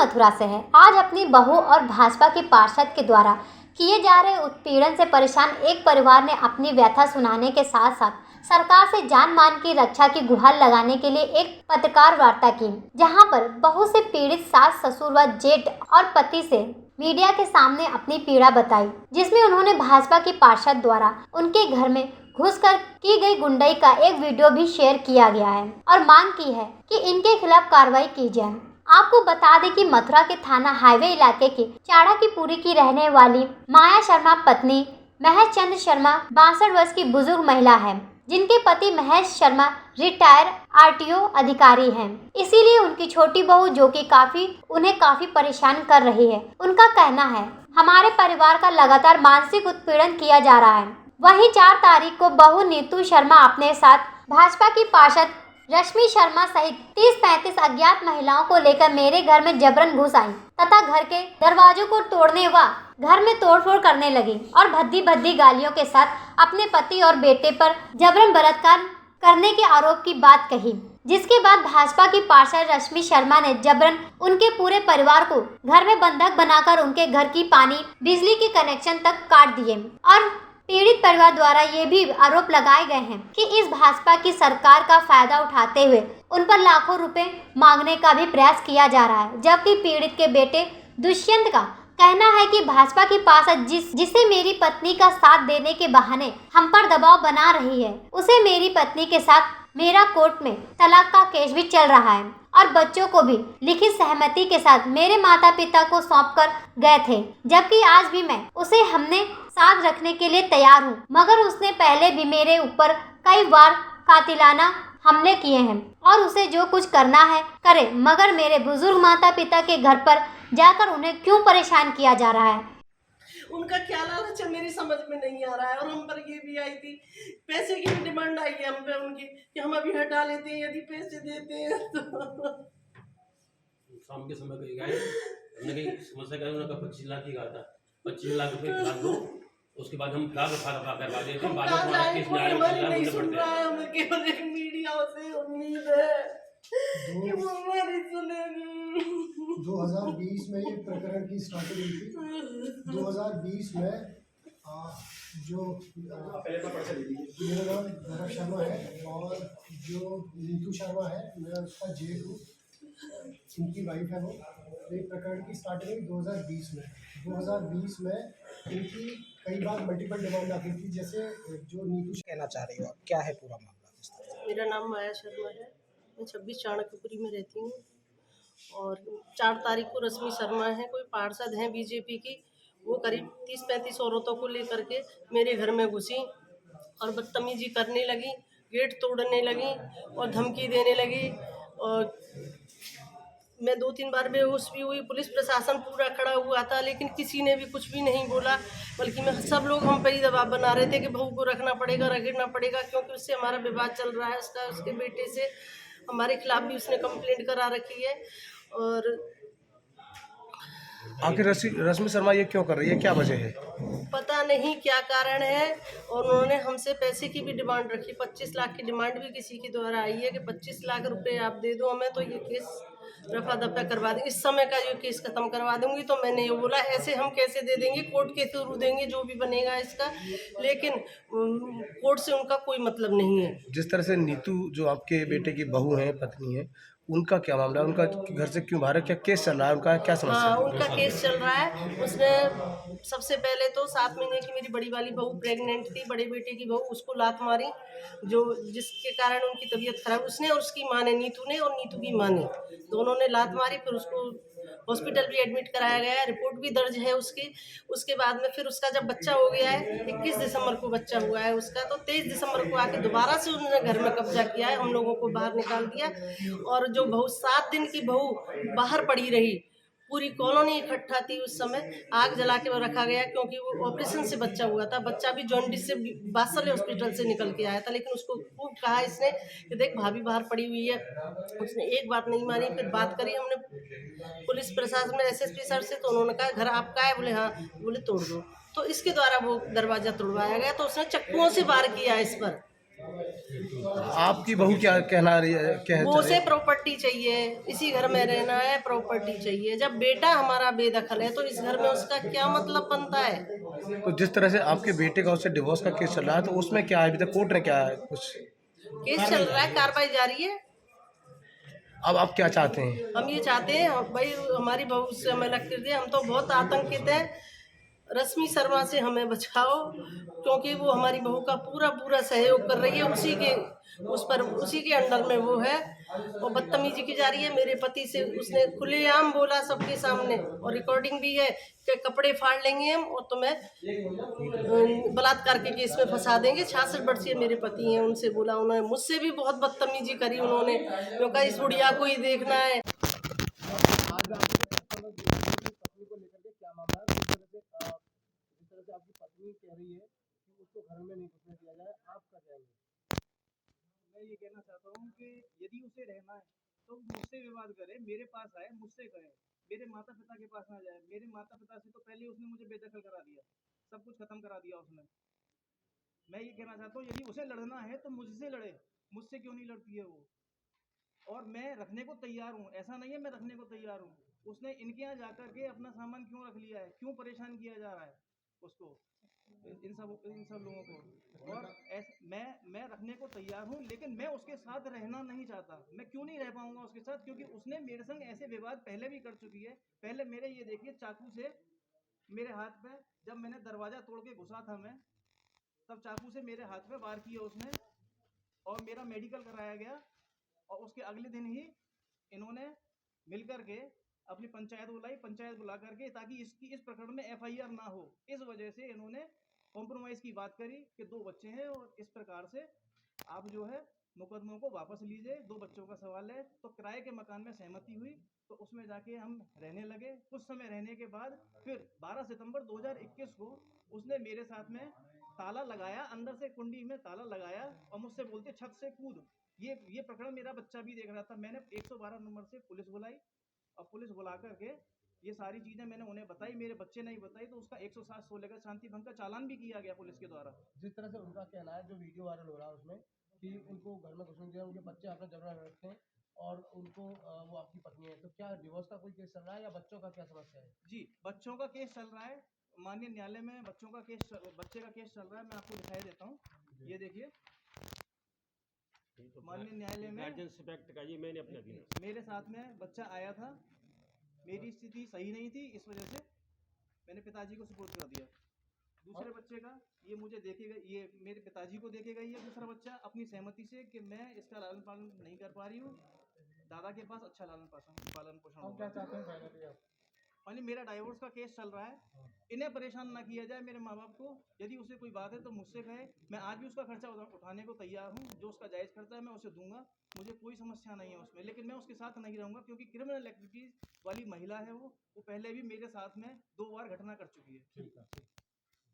मथुरा से है। आज अपनी बहू और भाजपा के पार्षद के द्वारा किए जा रहे उत्पीड़न से परेशान एक परिवार ने अपनी व्यथा सुनाने के साथ साथ सरकार से जान मान की रक्षा की गुहार लगाने के लिए एक पत्रकार वार्ता की, जहां पर बहू से पीड़ित सास, ससुर व जेठ और पति से मीडिया के सामने अपनी पीड़ा बताई, जिसमें उन्होंने भाजपा के पार्षद द्वारा उनके घर में घुसकर की गई गुंडाई का एक वीडियो भी शेयर किया गया है और मांग की है कि इनके खिलाफ कार्रवाई की जाए। आपको बता दें कि मथुरा के थाना हाईवे इलाके के चाड़ाकीपुरी की रहने वाली माया शर्मा पत्नी महेश चंद्र शर्मा 62 वर्ष की बुजुर्ग महिला है, जिनके पति महेश शर्मा रिटायर आरटीओ अधिकारी हैं। इसीलिए उनकी छोटी बहू जो कि उन्हें काफी परेशान कर रही है। उनका कहना है, हमारे परिवार का लगातार मानसिक उत्पीड़न किया जा रहा है। वहीं 4 तारीख को बहू नीतू शर्मा अपने साथ भाजपा की पार्षद रश्मि शर्मा सहित 30-35 अज्ञात महिलाओं को लेकर मेरे घर में जबरन घुस आई तथा घर के दरवाजों को तोड़ने व घर में तोड़फोड़ करने लगी और भद्दी भद्दी गालियों के साथ अपने पति और बेटे पर जबरन बलात्कार करने के आरोप की बात कही। जिसके बाद भाजपा की पार्षद रश्मि शर्मा ने जबरन उनके पूरे परिवार को घर में बंधक बनाकर उनके घर की पानी, बिजली के कनेक्शन तक काट दिए और पीड़ित परिवार द्वारा ये भी आरोप लगाए गए हैं कि इस भाजपा की सरकार का फायदा उठाते हुए उन पर लाखों रुपए मांगने का भी प्रयास किया जा रहा है। जबकि पीड़ित के बेटे दुष्यंत का कहना है कि भाजपा की पार्षद जिसे मेरी पत्नी का साथ देने के बहाने हम पर दबाव बना रही है, उसे मेरी पत्नी के साथ मेरा कोर्ट में तलाक का केस भी चल रहा है और बच्चों को भी लिखित सहमति के साथ मेरे माता पिता को सौंपकर गए थे। जबकि आज भी मैं उसे हमने साथ रखने के लिए तैयार हूँ, मगर उसने पहले भी मेरे ऊपर कई बार कातिलाना हमले किए हैं और उसे जो कुछ करना है करे, मगर मेरे बुजुर्ग माता पिता के घर पर जाकर उन्हें क्यों परेशान किया जा रहा है। उनका क्या लालच है मेरी समझ में नहीं आ रहा है। और हम पर ये भी आई थी, पैसे की भी डिमांड आई है हम पे उनकी कि हम अभी हटा लेते हैं यदि पैसे देते हैं तो। शाम के समय कहीं गए, हमने कहीं समस्या कहा, उन्होंने 25 लाख ही कहा था, 25 लाख रुपए खिला दो, उसके बाद हम फ्लैग रखा करवा देते हैं। बाद में हमारा केस नहीं सुन रहा है, हमें केवल एक मीडिया से उम्मीद है कि वो हमारी सुनेगी। 2020 में ये प्रकरण की स्टार्टिंग हुई थी। 2020 में जो मेरा नाम भरत शर्मा है और जो नीतू शर्मा है, मैं उसका जेठ हूँ, इनकी वाइफ है वो। ये प्रकरण की स्टार्टिंग हुई 2020 में। 2020 में इनकी कई बार मल्टीपल डिमांड आती थी, जैसे जो नीतू कहना चाह रही हो, क्या है पूरा मामला? मेरा नाम माया शर्मा है, मैं 26 चाणक्यपुरी में रहती हूँ और 4 तारीख को रश्मि शर्मा है, कोई पार्षद हैं बीजेपी की, वो करीब 30-35 औरतों को लेकर के मेरे घर में घुसी और बदतमीजी करने लगी, गेट तोड़ने लगी और धमकी देने लगी। और मैं 2-3 बार बेहोश भी हुई। पुलिस प्रशासन पूरा खड़ा हुआ था, लेकिन किसी ने भी कुछ भी नहीं बोला, बल्कि सब लोग हम पर ही दबाव बना रहे थे कि बहू को रखना पड़ेगा, क्योंकि उससे हमारा विवाद चल रहा है। उसके बेटे से हमारे खिलाफ भी उसने कंप्लेंट करा रखी है। और आखिर रश्मि शर्मा ये क्यों कर रही है, क्या वजह है? पता नहीं क्या कारण है। और उन्होंने हमसे पैसे की भी डिमांड रखी, 25 लाख की डिमांड भी किसी के द्वारा आई है कि 25 लाख रुपए आप दे दो हमें तो ये केस रफा दफा करवा देंगे, इस समय का जो केस खत्म करवा दूंगी। तो मैंने ये बोला ऐसे हम कैसे दे देंगे, कोर्ट के थ्रू देंगे जो भी बनेगा इसका, लेकिन कोर्ट से उनका कोई मतलब नहीं है। जिस तरह से नीतू जो आपके बेटे की बहू है, पत्नी है, उनका क्या मामला है? उनका घर से क्यों बाहर है, क्या केस चल रहा है, उनका क्या समस्या है? उनका केस चल रहा है। उसने सबसे पहले तो 7 महीने की मेरी बड़ी वाली बहू प्रेग्नेंट थी, बड़े बेटे की बहू, उसको लात मारी जिसके कारण उनकी तबीयत खराब, उसने और उसकी माँ ने, नीतू ने और नीतू की माँ ने, दोनों ने लात मारी। फिर उसको हॉस्पिटल भी एडमिट कराया गया है, रिपोर्ट भी दर्ज है उसकी। उसके बाद में फिर उसका जब बच्चा हो गया है, 21 दिसंबर को बच्चा हुआ है उसका, तो 23 दिसंबर को आके दोबारा से उन्होंने घर में कब्जा किया है, हम लोगों को बाहर निकाल दिया। और जो बहू 7 दिन की बहू बाहर पड़ी रही, पूरी कॉलोनी इकट्ठा थी उस समय, आग जला के वो रखा गया, क्योंकि वो ऑपरेशन से बच्चा हुआ था। बच्चा भी जॉन्डिस से बासले हॉस्पिटल से निकल के आया था, लेकिन उसको खूब कहा इसने कि देख भाभी बाहर पड़ी हुई है, उसने एक बात नहीं मानी। फिर बात करी हमने पुलिस प्रशासन में, एसएसपी सर से, तो उन्होंने कहा घर आपका है, बोले हाँ, बोले तोड़ दो। तो इसके द्वारा वो दरवाज़ा तोड़वाया गया, तो उसने चक्कुओं से वार किया इस पर। आपकी बहू क्या कहना रही है, क्या वो उसे प्रॉपर्टी चाहिए, इसी घर में रहना है, प्रॉपर्टी चाहिए। जब बेटा हमारा बेदखल है तो इस घर में उसका क्या मतलब बनता है? तो जिस तरह से आपके बेटे का उससे डिवोर्स का केस चल रहा है, तो उसमें क्या है, अभी तक कोर्ट ने क्या है कुछ? केस चल रहा है, कार्रवाई जारी है। अब आप क्या चाहते हैं? हम ये चाहते हैं भाई हमारी बहू से हमें अलग कर दे। हम तो बहुत आतंकित हैं, रश्मि शर्मा से हमें बचाओ, क्योंकि वो हमारी बहू का पूरा पूरा सहयोग कर रही है। उसी के अंडर में वो है और बदतमीजी की जा रही है। मेरे पति से उसने खुलेआम बोला सबके सामने, और रिकॉर्डिंग भी है कि कपड़े फाड़ लेंगे हम और तुम्हें बलात्कार के केस में फंसा देंगे। 66 वर्षीय मेरे पति हैं, उनसे बोला उन्होंने। मुझसे भी बहुत बदतमीजी करी उन्होंने, क्योंकि इस बुढ़िया को ही देखना है। आज पत्नी को लेकर के क्या मामला है? जिस तरह से आपकी पत्नी कह रही है कि उसको घर में नहीं घुसने दिया जाए, आप क्या कहेंगे? मैं ये कहना चाहता हूँ कि यदि उसे रहना है तो मुझसे विवाद करे, मेरे पास आए, मुझसे कहे, मेरे माता पिता के पास ना जाए। मेरे माता पिता से तो पहले उसने मुझे बेदखल करा दिया, सब कुछ खत्म करा दिया उसने। मैं ये कहना चाहता हूँ यदि उसे लड़ना है तो मुझसे लड़े, मुझसे क्यों नहीं लड़ती है वो? और मैं रखने को तैयार हूँ, ऐसा नहीं है मैं रखने को तैयार हूँ। उसने इनके यहाँ जाकर के अपना सामान क्यों रख लिया है, क्यों परेशान किया जा रहा है उसको, इन सब लोगों को। और मैं रखने को तैयार हूँ, लेकिन मैं उसके साथ रहना नहीं चाहता। मैं क्यों नहीं रह पाऊंगा उसके साथ? क्योंकि उसने मेरे संग ऐसे विवाद पहले भी कर चुकी है। पहले मेरे ये देखिए चाकू से मेरे हाथ पे, जब मैंने दरवाजा तोड़ के घुसा था मैं, तब चाकू से मेरे हाथ पे वार किया उसने, और मेरा मेडिकल कराया गया। और उसके अगले दिन ही इन्होंने मिलकर के अपनी पंचायत बुलाई, पंचायत बुला करके ताकि इस प्रकरण में FIR ना हो, इस वजह से इन्होंने कॉम्प्रोमाइज की बात करी कि 2 बच्चे हैं और इस प्रकार से आप जो है मुकदमों को वापस लीजिए, 2 बच्चों का सवाल है। तो किराए के मकान में सहमति हुई, तो उसमें जाके हम रहने लगे। कुछ समय रहने के बाद फिर 12 सितंबर 2021 को उसने मेरे साथ में ताला लगाया, अंदर से कुंडी में ताला लगाया और मुझसे बोलते छत से कूद। ये प्रकरण मेरा बच्चा भी देख रहा था। मैंने 112 नंबर से पुलिस बुलाई और पुलिस बुला करके ये सारी चीजें मैंने उन्हें बताई, मेरे बच्चे नहीं बताई, तो उसका 107/16 का शांति भंग का चालान भी किया गया पुलिस के द्वारा। जिस तरह से उनका कहना है, जो वीडियो वायरल हो रहा है उसमें, कि उनको घर में घुसने दिया, उनके बच्चे आपने जबरन रखे हैं और उनको वो आपकी पत्नी है, तो क्या डिवोर्स का कोई केस चल रहा है या बच्चों का क्या समस्या है? जी, बच्चों का केस चल रहा है, माननीय न्यायालय में बच्चे का केस चल रहा है। मैं आपको दिखाई देता हूँ, ये देखिए माननीय न्यायालय में मेरे साथ में बच्चा आया था। मेरी स्थिति सही नहीं थी, इस वजह से मैंने पिताजी को सुपुर्द कर दिया। दूसरे बच्चे का ये मुझे देखेगा, ये मेरे पिताजी को देखेगा ये दूसरा बच्चा अपनी सहमति से कि मैं इसका लालन पालन नहीं कर पा रही हूँ, दादा के पास अच्छा लालन पोषण होगा। क्या चाहते हैं फाइनली आप? मानी मेरा डाइवोर्स का केस चल रहा है, इन्हें परेशान ना किया जाए, मेरे माँ बाप को। यदि उसे कोई बात है तो मुझसे कहे, मैं आज भी उसका खर्चा उठाने को तैयार हूँ। जो उसका जायज़ खर्चा है मैं उसे दूंगा, मुझे कोई समस्या नहीं है उसमें। लेकिन मैं उसके साथ नहीं रहूँगा, क्योंकि क्रिमिनल एक्टिविटीज वाली महिला है वो पहले भी मेरे साथ में 2 बार घटना कर चुकी है।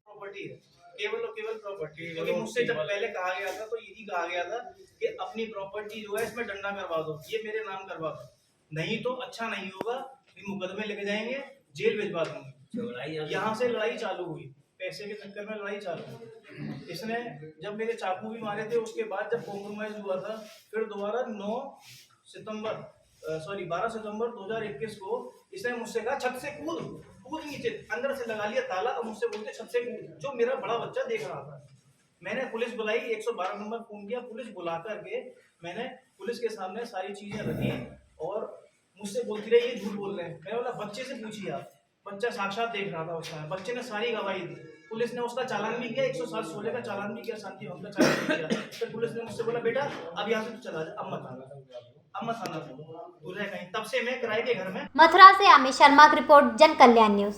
प्रॉपर्टी है, केवल और केवल प्रॉपर्टी। क्योंकि मुझसे जब पहले कहा गया था तो यही कहा गया था कि अपनी प्रॉपर्टी जो है इसमें डंडा करवा दो, ये मेरे नाम करवा दो, नहीं तो अच्छा नहीं होगा, मुकदमे लेके जाएंगे, जेल भिजवा दूंगी। यहाँ से लड़ाई चालू हुई, पैसे के चक्कर में लड़ाई चालू हुई। इसने जब मेरे चाकू भी मारे थे, उसके बाद जब कॉम्प्रोमाइज हुआ था, फिर दोबारा 12 सितंबर 2021 को इसने मुझसे कहा छत से कूद नीचे, अंदर से लगा लिया ताला और मुझसे बोलते छत से कूद, जो मेरा बड़ा बच्चा देख रहा था। मैंने पुलिस बुलाई, 112 नंबर फोन किया, पुलिस बुला करके मैंने पुलिस के सामने सारी चीजें रखी और मुझसे बोलती रही ये झूठ बोल रहे हैं। मैं बोला बच्चे से पूछिए आप, बच्चा साक्षात देख रहा था उस समय, बच्चे ने सारी गवाही दी। पुलिस ने उसका चालान भी किया, 107/16 का चालान भी किया, शांति भंग का चालान भी किया। फिर पुलिस ने मुझसे बोला बेटा अब यहाँ से चला जा, अब मत आना तू रह कहीं। तब से मैं किराए के घर में। मथुरा से अमित शर्मा की रिपोर्ट, जन कल्याण न्यूज।